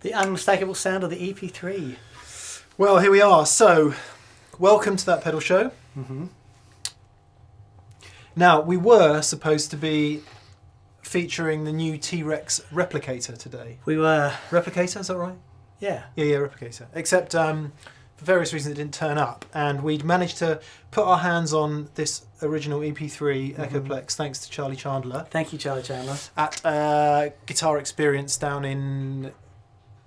The unmistakable sound of the EP-3. Well, here we are. So, welcome to That Pedal Show. Mm-hmm. Now, we were supposed to be featuring the new T-Rex replicator today. We were. Replicator, is that right? Yeah. Yeah, replicator. Except for various reasons it didn't turn up, and we'd managed to put our hands on this original EP-3 Echoplex thanks to Charlie Chandler. Thank you, Charlie Chandler. At Guitar Experience down in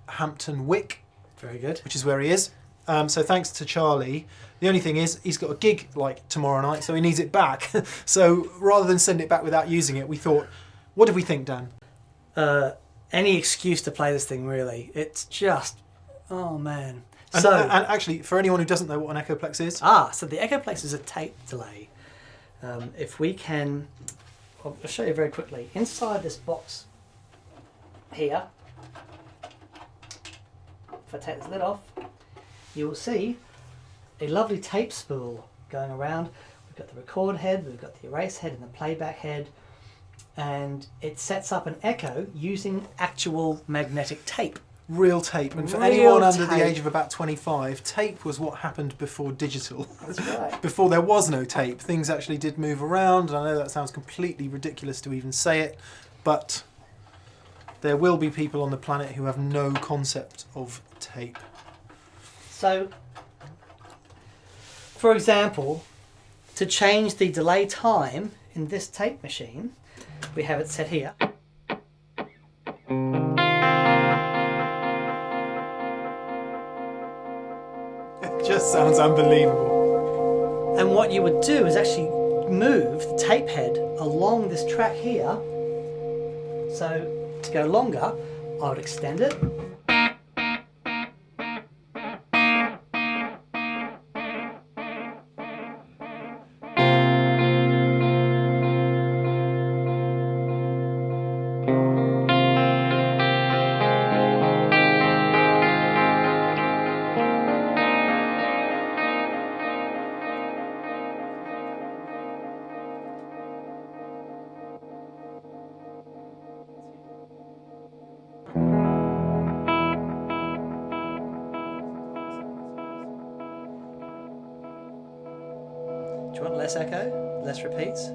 Hampton Wick. Very good. Which is where he is. So thanks to Charlie. The only thing is, he's got a gig like tomorrow night, so he needs it back. So rather than send it back without using it, we thought, what did we think, Dan? Any excuse to play this thing, really. It's just, oh man. And actually, for anyone who doesn't know what an Echoplex is. So the Echoplex is a tape delay. If we can, I'll show you very quickly. Inside this box here, if I take this lid off, you will see a lovely tape spool going around. We've got the record head, we've got the erase head and the playback head, and it sets up an echo using actual magnetic tape. Real tape. And for Real anyone under tape. the age of about 25, tape was what happened before digital. That's right. Before there was no tape, things actually did move around. I know that sounds completely ridiculous to even say it, but there will be people on the planet who have no concept of tape. So, for example, to change the delay time in this tape machine, we have it set here. It just sounds unbelievable. And what you would do is actually move the tape head along this track here. So to go longer, I would extend it. Do you want less echo, less repeats?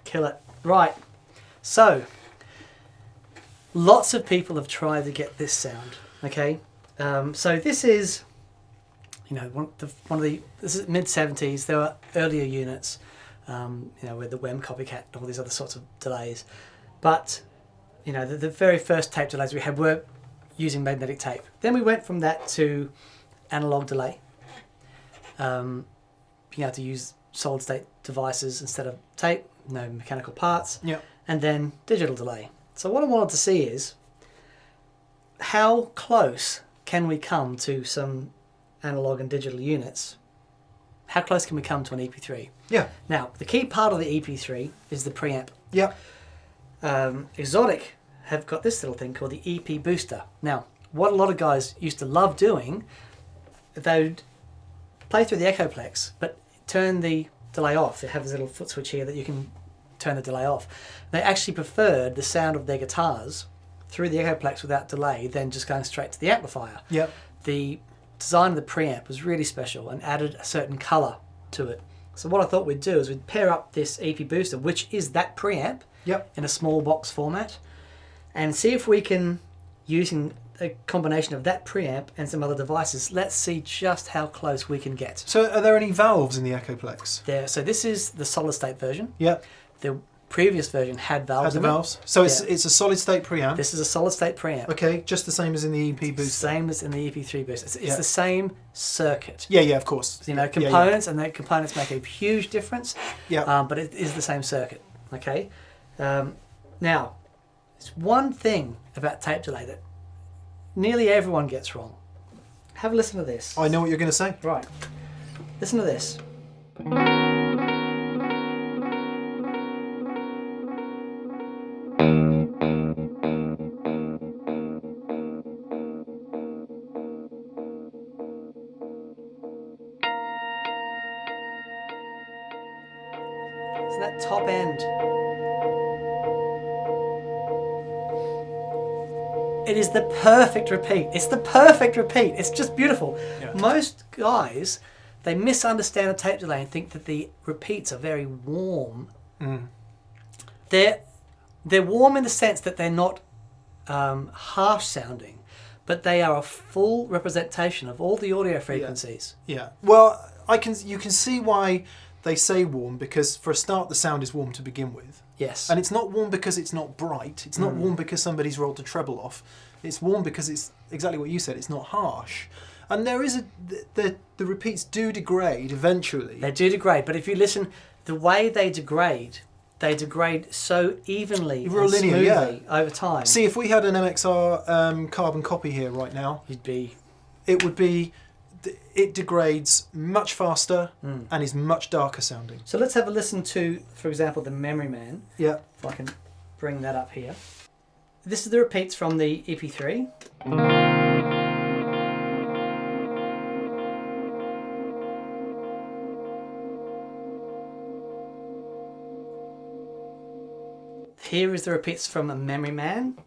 Kill it. Right, so lots of people have tried to get this sound, okay? So this is, you know, this is mid-70s. There were earlier units, you know, with the WEM copycat and all these other sorts of delays. But, you know, the very first tape delays we had were using magnetic tape. Then we went from that to analog delay, being able to use solid state devices instead of tape, no mechanical parts, and then digital delay. So what I wanted to see is how close can we come to some analog and digital units? How close can we come to an EP-3? Yeah. Now, the key part of the EP-3 is the preamp. Yeah. Xotic have got this little thing called the EP Booster. Now, what a lot of guys used to love doing, they'd play through the Echoplex, but turn the delay off. They have this little foot switch here that you can turn the delay off. They actually preferred the sound of their guitars through the Echoplex without delay than just going straight to the amplifier. Yep. The design of the preamp was really special and added a certain colour to it. So what I thought we'd do is we'd pair up this EP Booster, which is that preamp, in a small box format, and see if we can, using a combination of that preamp and some other devices, let's see just how close we can get. So are there any valves in the Echoplex? There. So this is the solid state version. Yep. The previous version had valves. Had the in it. valves. So it's Yeah. it's a solid state preamp. This is a solid state preamp. Okay, just the same as in the EP Booster. Same as in the EP-3 Booster. It's Yeah. the same circuit. Yeah, yeah, of course. You know, components, and the components make a huge difference. Yeah. But it is the same circuit. Okay. Now, there's one thing about tape delay that nearly everyone gets wrong. Have a listen to this. I know what you're going to say. Right. Listen to this. So that top end. It is the perfect repeat. It's the perfect repeat. It's just beautiful. Yeah. Most guys, they misunderstand a tape delay and think that the repeats are very warm. Mm. They're warm in the sense that they're not harsh sounding, but they are a full representation of all the audio frequencies. Yeah. Well, you can see why they say warm, because for a start the sound is warm to begin with. Yes. And it's not warm because it's not bright. It's not warm because somebody's rolled the treble off. It's warm because it's exactly what you said. It's not harsh. And there is the repeats do degrade eventually. They do degrade, but if you listen, the way they degrade so evenly Real and linear, smoothly over time. See, if we had an MXR carbon copy here right now, it would be, it degrades much faster and is much darker sounding. So let's have a listen to, for example, the Memory Man. Yeah. If I can bring that up here. This is the repeats from the EP-3. Here is the repeats from a Memory Man.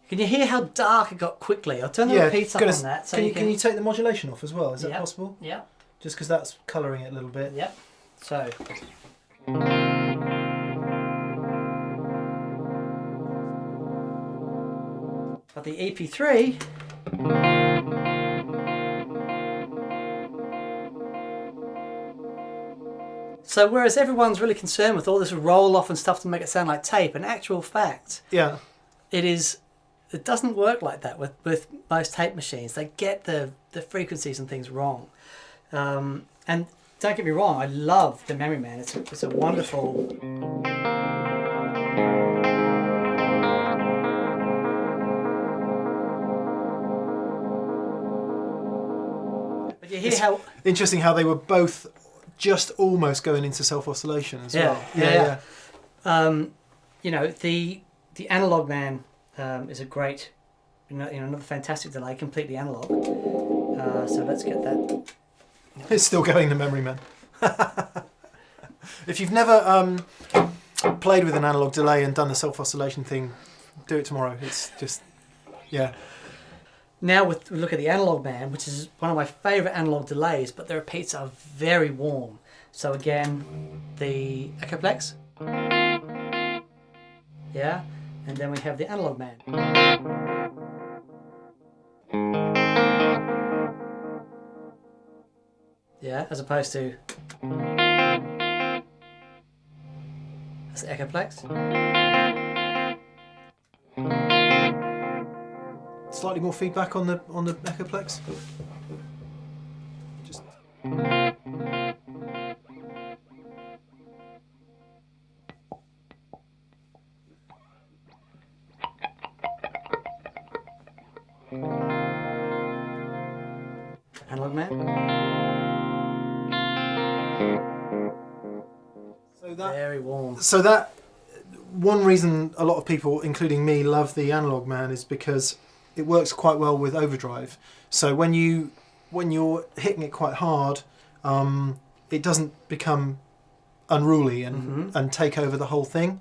Can you hear how dark it got quickly? I'll turn the repeats up on that. So can you take the modulation off as well? Is that possible? Yeah. Just because that's colouring it a little bit. Yep. So. But the EP-3. So whereas everyone's really concerned with all this roll off and stuff to make it sound like tape, in actual fact, yeah, it doesn't work like that with most tape machines. They get the frequencies and things wrong. And don't get me wrong, I love the Memory Man. It's a wonderful. But you hear how interesting how they were both just almost going into self-oscillation as well. Yeah. You know, the Analogman is a great, another fantastic delay, completely analog. So let's get that. It's still going, the Memory Man. If you've never played with an analog delay and done the self-oscillation thing, do it tomorrow. It's just, yeah. Now we look at the Analogman, which is one of my favourite analog delays, but the repeats are very warm. So again, the Echoplex. Yeah, and then we have the Analogman. Yeah, as opposed to that's the Echoplex. Slightly more feedback on the Echoplex. Just Analogman. so that Very warm. So that one reason a lot of people, including me, love the Analogman is because it works quite well with overdrive. So when you're hitting it quite hard, it doesn't become unruly and take over the whole thing.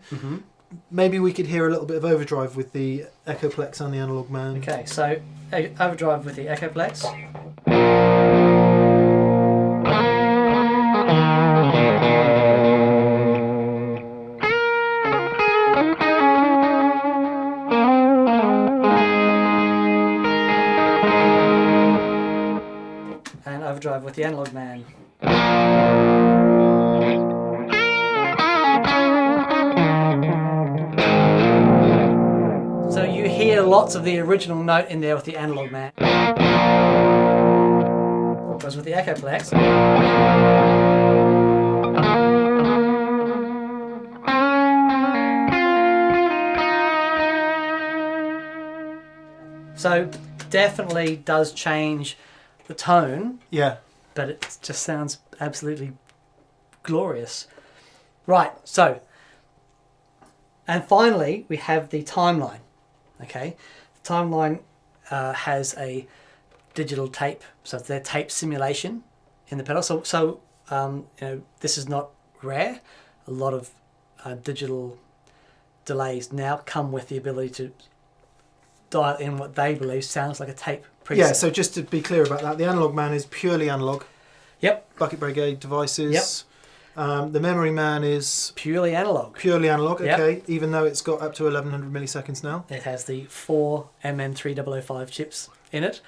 Maybe we could hear a little bit of overdrive with the Echoplex and the Analogman. Okay, so overdrive with the Echoplex. And overdrive with the Analogman. So you hear lots of the original note in there with the Analogman. Whereas with the Echoplex, so definitely does change the tone, Yeah. but it just sounds absolutely glorious. Right, so, and finally we have the TimeLine. Okay, the TimeLine has a digital tape, so it's their tape simulation in the pedal. So you know, this is not rare. A lot of digital delays now come with the ability to dial in what they believe sounds like a tape preset. Yeah, so just to be clear about that, the Analogman is purely analog. Yep. Bucket Brigade devices. Yep. The Memory Man is Purely analog. purely analog, Yep. okay, even though it's got up to 1100 milliseconds now. It has the 4 MN3005 chips in it.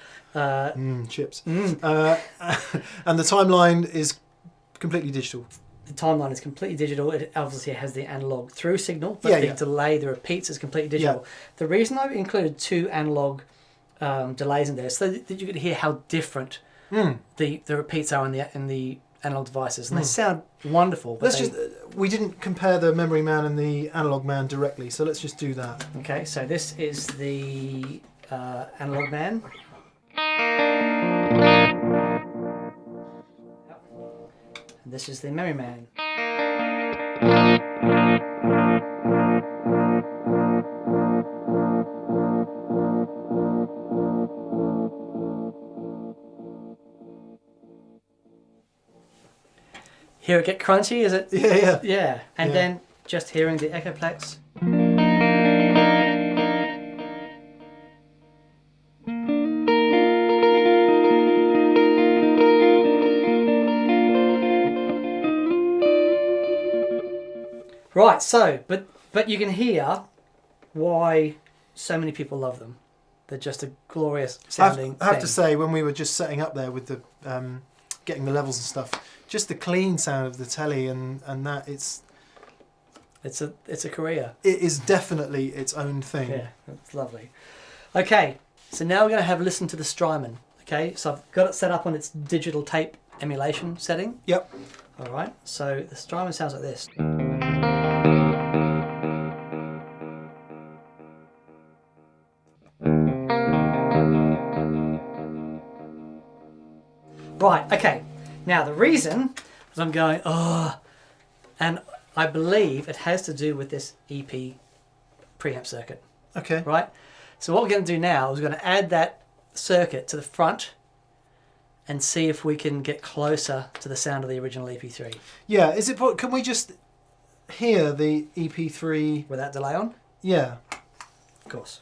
Chips. And the TimeLine is completely digital. The TimeLine is completely digital. It obviously has the analog through signal, but Yeah, the yeah. delay, the repeats, is completely digital. Yeah. The reason I've included 2 analog delays in there is so that you could hear how different the repeats are in the analog devices, and they sound wonderful. But We didn't compare the Memory Man and the Analogman directly, so let's just do that. okay, so this is the Analogman. And this is the Memory Man. Hear it get crunchy, is it? Yeah, yeah. Yeah, and Yeah. then just hearing the Echoplex. Right, so, but you can hear why so many people love them. They're just a glorious sounding I have thing. to say, when we were just setting up there with the getting the levels and stuff, just the clean sound of the telly and that it's a career. it is definitely its own thing. Yeah, that's lovely. Okay, so now we're going to have a listen to the Strymon. Okay, so I've got it set up on its digital tape emulation setting. Yep. All right, so the Strymon sounds like this. Right, okay. Now the reason is I'm going, oh, and I believe it has to do with this EP preamp circuit, Okay. right? So what we're going to do now is we're going to add that circuit to the front and see if we can get closer to the sound of the original EP3 Yeah. Is it? Can we just hear the EP3? without delay on. Yeah. Of course.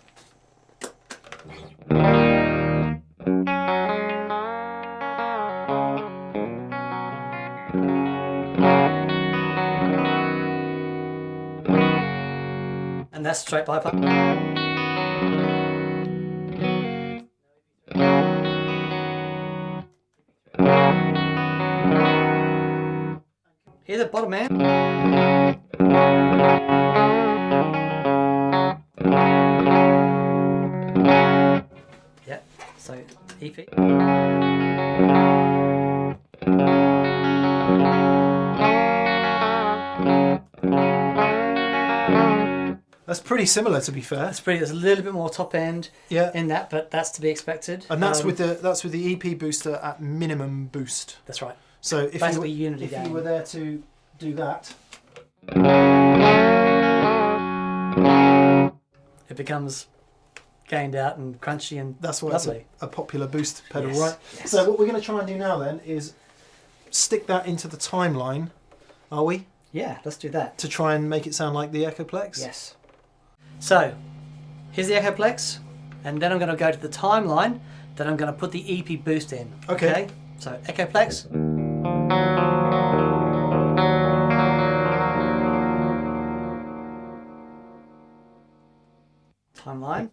And that's straight bypass. Hear the bottom man. Yeah, so EP. That's pretty similar, to be fair. That's pretty. There's a little bit more top end Yeah. in that, but that's to be expected. And that's with the EP booster at minimum boost. That's right. So if Basically you, unity if gain. you were there to do that, It becomes gained out and crunchy and that's why it's lovely. a popular boost pedal, Yes, right? yes. So what we're going to try and do now then is stick that into the TimeLine, are we? Yeah, let's do that. To try and make it sound like the Echoplex? Yes. So, here's the Echoplex, and then I'm going to go to the TimeLine, then I'm going to put the EP Boost in. Okay. So, Echoplex. TimeLine.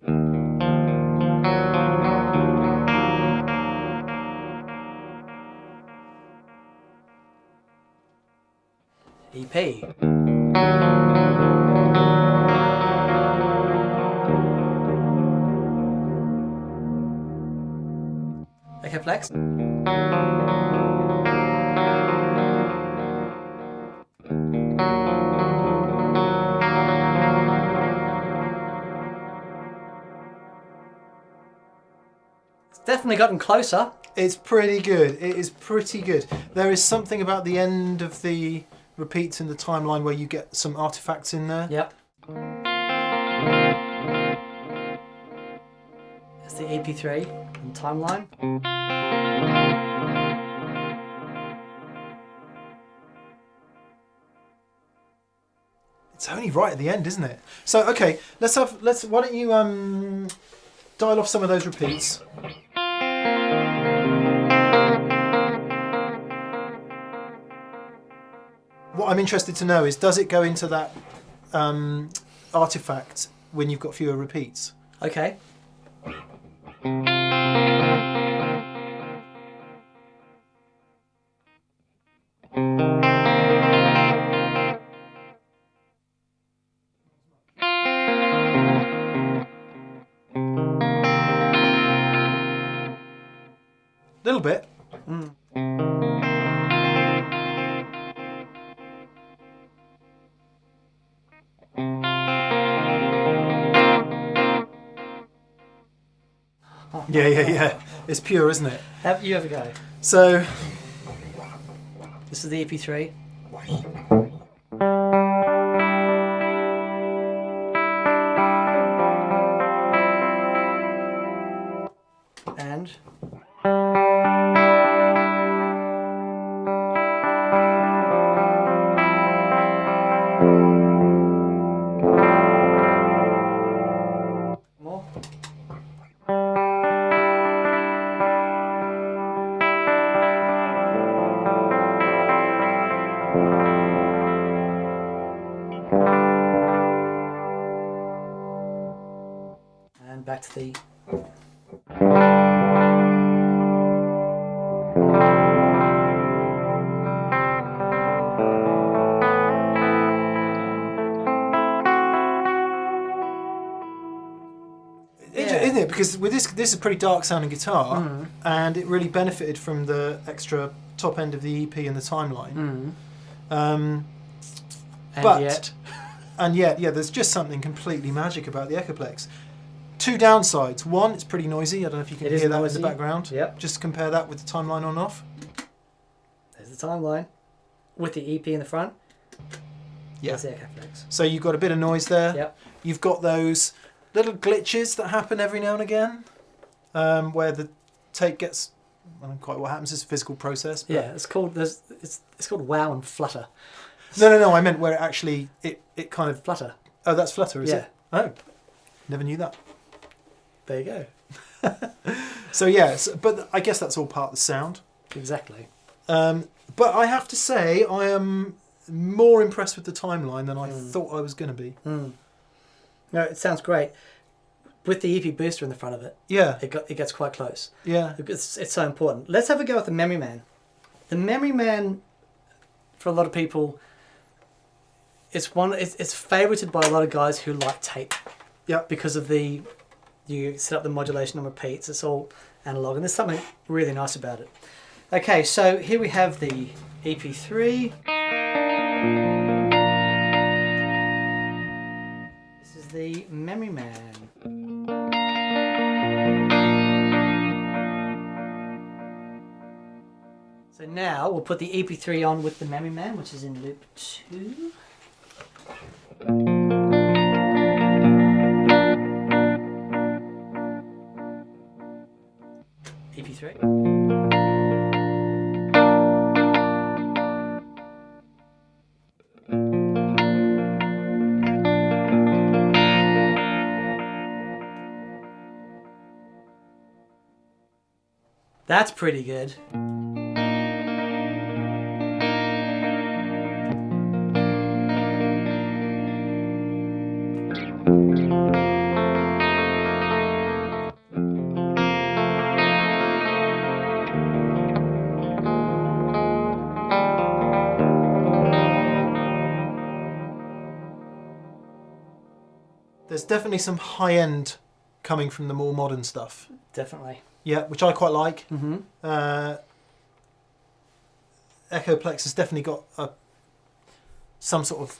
EP. Echoplex. It's definitely gotten closer. It's pretty good. It is pretty good. There is something about the end of the repeats in the timeline where you get some artifacts in there. Yep. It's the EP-3 and TimeLine. It's only right at the end, isn't it? So okay, why don't you dial off some of those repeats. What I'm interested to know is, does it go into that artifact when you've got fewer repeats? Okay. Little bit. Mm. Yeah. It's pure, isn't it? You have a go. So, This is the EP-3. And more. And back to the Isn't it? Because with this is a pretty dark sounding guitar, and it really benefited from the extra top end of the EP and the timeline. and But- yet And yet, yeah, there's just something completely magic about the Echoplex. Two downsides. One, it's pretty noisy. I don't know if you can It is hear that noisy. in the background. Yep. Just compare that with the timeline on off. there's the timeline with the EP in the front. Yeah. There's the Echoplex. So you've got a bit of noise there. Yep. You've got those little glitches that happen every now and again, where the tape gets. I don't know quite what happens. It's a physical process. But Yeah, it's called it's called wow and flutter. No. I meant where it actually it kind of. Flutter. Oh, that's flutter, is Yeah. it? Oh, never knew that. There you go. So yeah, but I guess that's all part of the sound. Exactly. But I have to say, I am more impressed with the timeline than I thought I was going to be. No, it sounds great. With the EP Booster in the front of it, Yeah, it gets quite close. yeah. It's so important. Let's have a go with the Memory Man. The Memory Man, for a lot of people, it's favorited by a lot of guys who like tape. Yeah. Because of you set up the modulation on repeats. It's all analog, and there's something really nice about it. Okay, so here we have the EP-3. This is the Memory Man. So now we'll put the EP-3 on with the Memory Man, which is in loop 2. EP-3. That's pretty good. there's definitely some high end coming from the more modern stuff. Definitely. Yeah, which I quite like. Mm-hmm. Echoplex has definitely got some sort of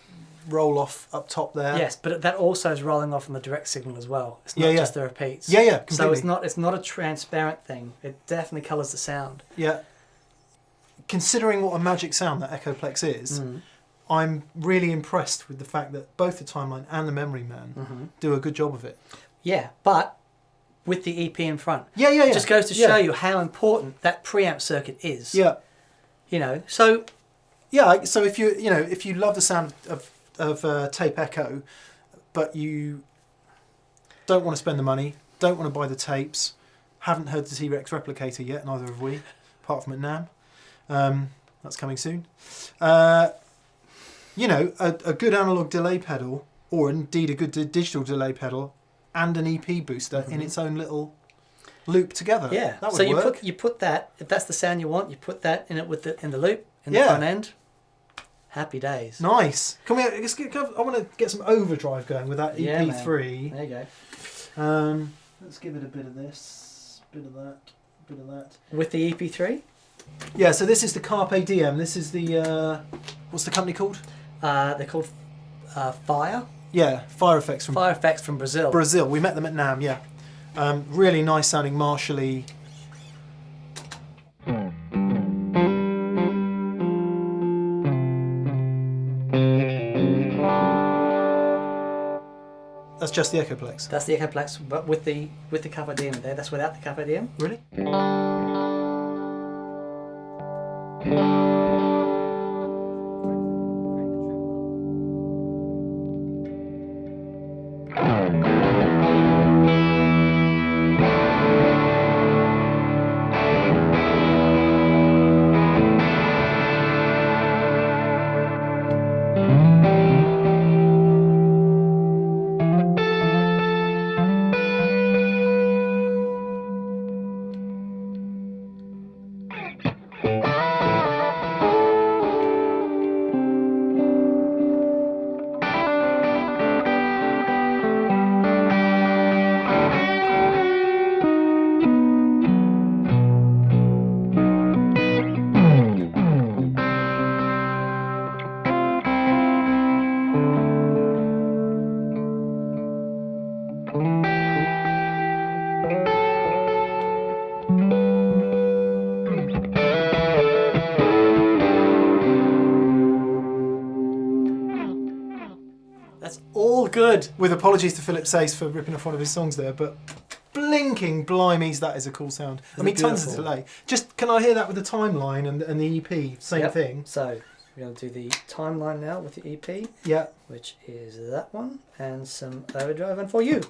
roll off up top there. Yes, but that also is rolling off on the direct signal as well. It's not Yeah, yeah. just the repeats. Yeah, yeah, completely. So it's not a transparent thing. It definitely colours the sound. Yeah. Considering what a magic sound that Echoplex is, I'm really impressed with the fact that both the Timeline and the Memory Man do a good job of it. Yeah, but with the EP in front. Yeah, yeah, yeah. It just goes to show you how important that preamp circuit is. Yeah. You know, so... Yeah, so if you love the sound of tape echo, but you don't want to spend the money, don't want to buy the tapes, haven't heard the T-Rex replicator yet, neither have we, apart from at NAMM. That's coming soon. You know, a good analog delay pedal, or indeed a good digital delay pedal, and an EP booster in its own little loop together. Yeah, that would so work. you put that, if that's the sound you want, you put that in it in the loop, in the front end. Happy days. Nice. Can we? I want to get some overdrive going with that EP-3. There you go. Let's give it a bit of this, bit of that, bit of that. With the EP-3? Yeah. So this is the Carpe Diem. This is the what's the company called? They're called Fire. Yeah, Fire Effects from Brazil. Brazil. We met them at NAMM. Yeah. Really nice sounding Marshall-y. That's just the Echoplex. That's the Echoplex, but with the Carpe Diem there. That's without the Carpe Diem. Really? Good. With apologies to Philip Sayce for ripping off one of his songs there, but blinking blimeys, that is a cool sound. I mean, tons of delay. Just, can I hear that with the Timeline and the EP? Same thing. So, we're going to do the Timeline now with the EP. Yeah. Which is that one, and some overdrive, and for you.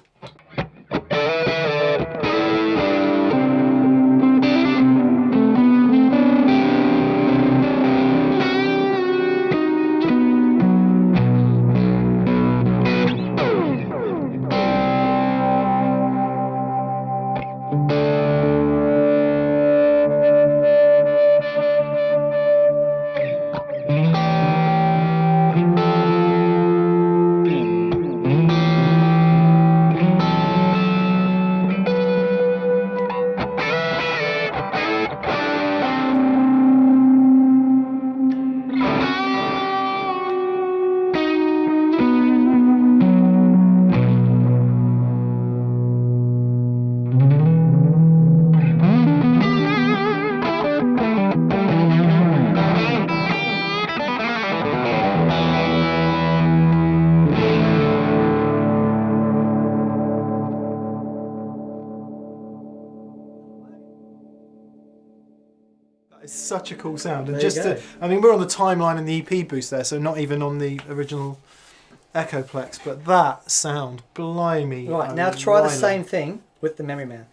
It's such a cool sound, and I mean, we're on the Timeline and the EP boost there, so not even on the original Echoplex, but that sound, blimey. Right, now try the same thing with the Memory Man.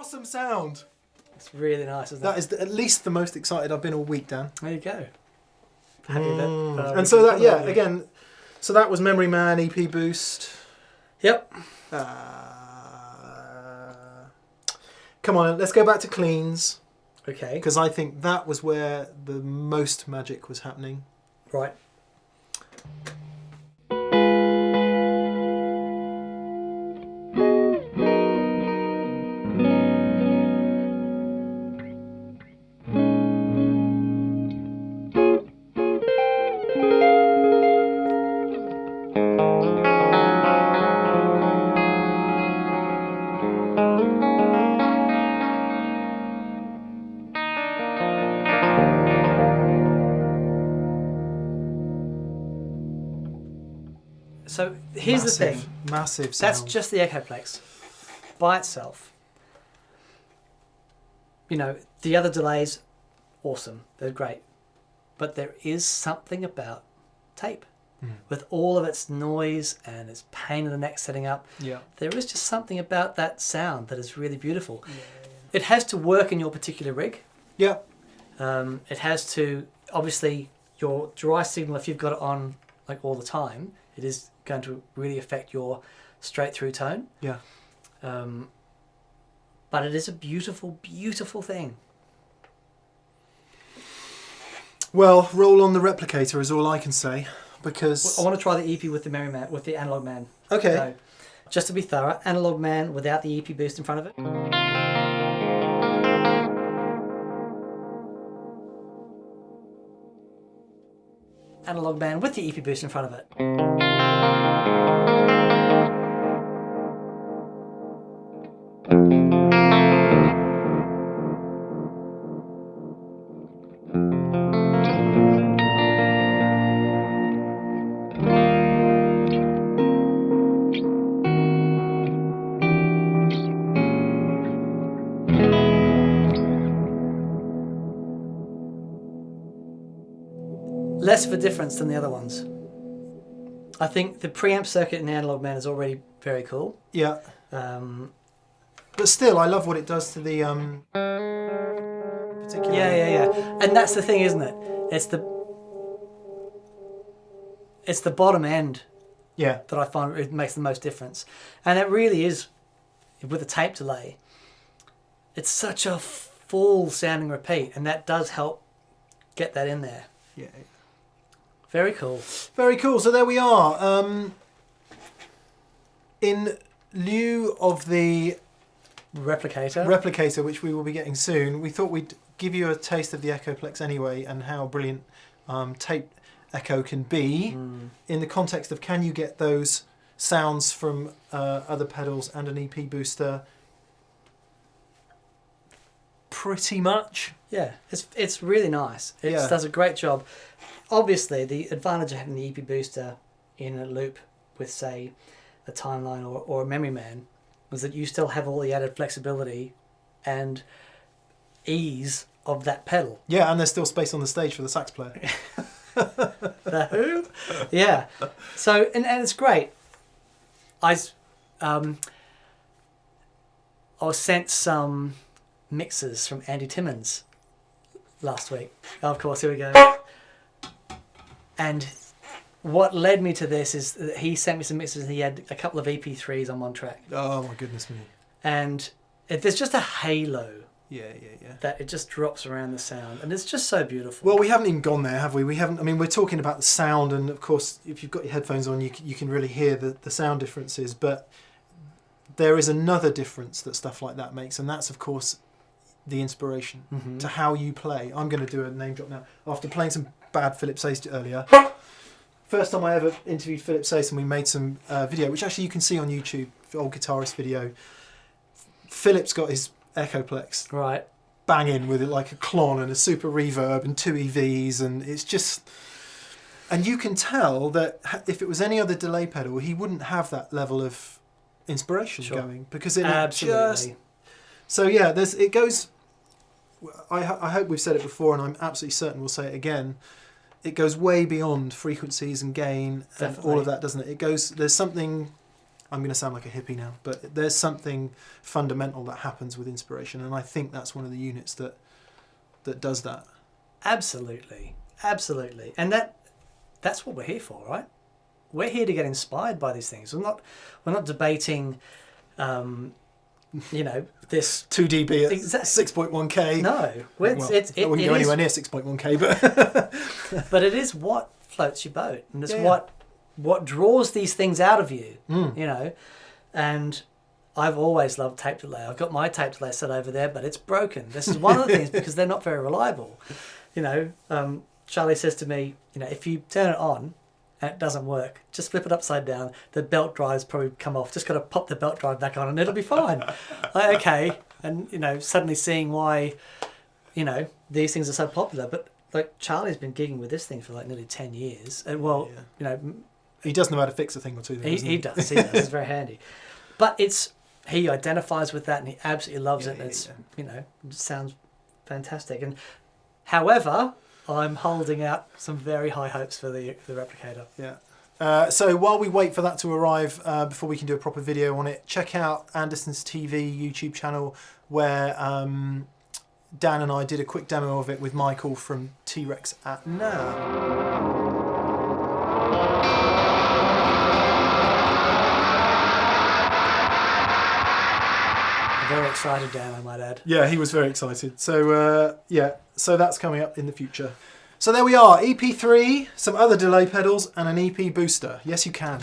Awesome sound. It's really nice, isn't That it? is at least the most excited I've been all week, Dan. There you go. Happy with it. And so that, yeah, again, so that was Memory Man EP Boost. Yep. Come on, let's go back to cleans. Okay. Because I think that was where the most magic was happening. Right. So here's the thing. Massive sound. That's just the Echoplex by itself. You know, the other delays, awesome. They're great. But there is something about tape. With all of its noise and its pain in the neck setting up. Yeah. There is just something about that sound that is really beautiful. Yeah. It has to work in your particular rig. Yeah. It has to, obviously, your dry signal, if you've got it on like all the time, it is going to really affect your straight through tone. Yeah. But it is a beautiful, beautiful thing. Well, roll on the replicator is all I can say, because I want to try the EP with the with the Analogman. Okay. So, just to be thorough, Analogman without the EP boost in front of it. Analogman with the EP boost in front of it. Less of a difference than the other ones. I think the preamp circuit in the Analogman is already very cool. Yeah. But still, I love what it does to the particular. Yeah. And that's the thing, isn't it? It's the bottom end. Yeah. That I find it makes the most difference, and it really is with a tape delay. It's such a full sounding repeat, and that does help get that in there. Yeah. Very cool. Very cool. So there we are. In lieu of the replicator, which we will be getting soon, we thought we'd give you a taste of the Echoplex anyway, and how brilliant tape echo can be in the context of, can you get those sounds from other pedals and an EP booster? Pretty much. Yeah, it's really nice. It does a great job. Obviously, the advantage of having the EP booster in a loop with, say, a TimeLine or a Memory Man was that you still have all the added flexibility and ease of that pedal. Yeah, and there's still space on the stage for the sax player. The who? Yeah. So, and it's great. I was sent some mixes from Andy Timmons last week. Of course, here we go. And what led me to this is that he sent me some mixes and he had a couple of EP-3s on one track. Oh my goodness me. And there's just a halo. Yeah. That it just drops around the sound, and it's just so beautiful. Well, we haven't even gone there, have we? We haven't. I mean, we're talking about the sound, and of course, if you've got your headphones on, you can really hear the sound differences. But there is another difference that stuff like that makes, and that's, of course, the inspiration to how you play. I'm going to do a name drop now. After playing some bad Philip Sayce earlier, first time I ever interviewed Philip Sayce, and we made some video, which actually you can see on YouTube, old guitarist video. Philip's got his Echoplex right banging with it like a clon and a super reverb and 2 EVs, and it's just, and you can tell that if it was any other delay pedal, he wouldn't have that level of inspiration going, because it absolutely. So yeah, it goes. I hope we've said it before, and I'm absolutely certain we'll say it again. It goes way beyond frequencies and gain and all of that, doesn't it? It goes. There's something I'm going to sound like a hippie now, but there's something fundamental that happens with inspiration, and I think that's one of the units that does that. Absolutely, absolutely, and that's what we're here for, right? We're here to get inspired by these things. We're not debating, this 2 dB at 6.1K. No, I wouldn't go anywhere near 6.1K, but but it is what floats your boat, and it's what draws these things out of you, And I've always loved tape delay. I've got my tape delay set over there, but it's broken. This is one of the things because they're not very reliable. Charlie says to me, if you turn it on and it doesn't work, just flip it upside down. The belt drive's probably come off. Just got to pop the belt drive back on and it'll be fine. Okay. And, suddenly seeing why, these things are so popular. But like Charlie's been gigging with this thing for like nearly 10 years. And he does know how to fix a thing or two. Though, he does. It's very handy. But he identifies with that and he absolutely loves it. And it's, it sounds fantastic. And however, I'm holding out some very high hopes for the replicator. Yeah. So while we wait for that to arrive, before we can do a proper video on it, check out Anderson's TV YouTube channel where Dan and I did a quick demo of it with Michael from T-Rex at Now. Very excited, Dan, I might add. Yeah, he was very excited. So, so that's coming up in the future. So there we are, EP3, some other delay pedals, and an EP booster. Yes, you can.